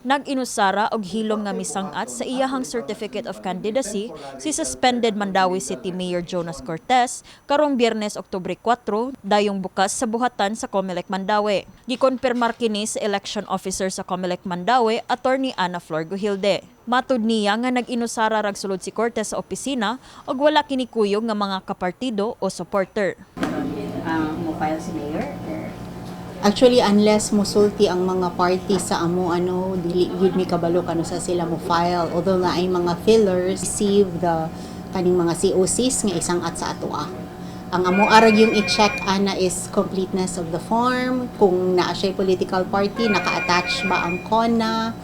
Nag-insura og hilom nga misang-at sa iyahang Certificate of Candidacy si suspended Mandaue City Mayor Jonas Cortes karong Byernes, Oktubre 4, dayong bukas sa buhatan sa COMELEC Mandaue. Gikonpirmar kini sa election officer sa COMELEC Mandaue, Atty. Ana Flor Guhilde. Matud niya nga nag-inusara rag sulod si Cortes sa opisina og wala kini kuyog nga mga kapartido o supporter. Mo file si Mayor? Actually, unless musulti ang mga party sa amo dili yun mi kabalo kano sa sila mo file. Although na ay mga fillers receive the kaning mga COCs nga isang-at sa atoa. Ang amo arag yung i-check ana is completeness of the form, kung naa siya political party, naka-attach ba ang CONA.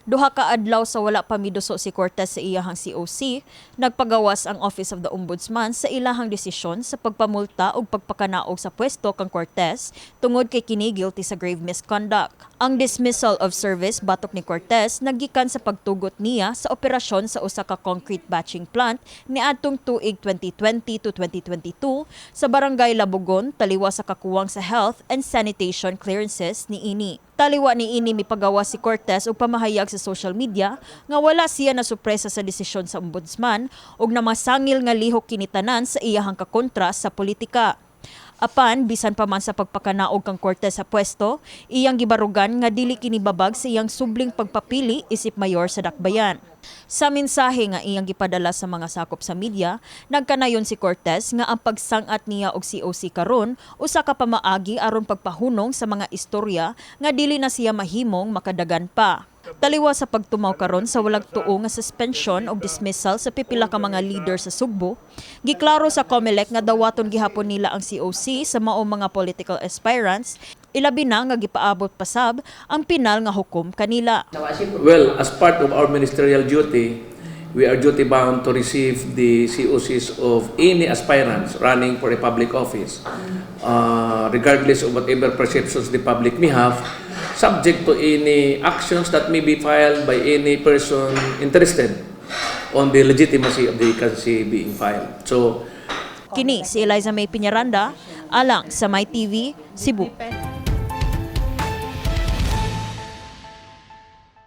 Duha ka adlaw sa wala pamiduso si Cortes sa iyahang COC, nagpagawas ang Office of the Ombudsman sa ilahang desisyon sa pagpamulta o pagpakanaog sa pwesto kang Cortes tungod kay kini guilty sa grave misconduct. Ang dismissal of service batok ni Cortes naggikan sa pagtugot niya sa operasyon sa usa ka concrete batching plant niadtong tuig 2020 to 2022 sa Barangay Labugon, Taliwa sa kakuwang sa Health and Sanitation Clearances niini. Taliwa niini mipagawa si Cortes og pamahayag sa social media nga wala siya na supresa sa desisyon sa Ombudsman ug namasangil nga lihok kini tanan sa iyahang kakontra sa politika. Apan, bisan pa man sa pagpakanaog kang Cortes sa pwesto, iyang gibarugan nga dili kini babag sa iyang subling pagpapili isip mayor sa Dakbayan. Sa mensahe nga iyang gipadala sa mga sakop sa media, nagkanayon si Cortes nga ang pagsang-at niya og COC karon usa ka pamaagi aron pagpahunong sa mga istorya nga dili na siya mahimong makadagan pa. Taliwa sa pagtumaw karon sa walag tuo nga suspension o dismissal sa pipila ka mga leader sa Sugbo, giklaro sa COMELEC nga dawaton gihapon nila ang COC sa mao mga political aspirants, ilabi na nga gipaabot pasab ang pinal nga hukom kanila. Well, as part of our ministerial duty, we are duty bound to receive the COCs of any aspirants running for a public office, regardless of whatever perceptions the public may have, subject to any actions that may be filed by any person interested on the legitimacy of the candidacy being filed. So, kini si Elaiza Penaranda, alang sa My TV, Cebu.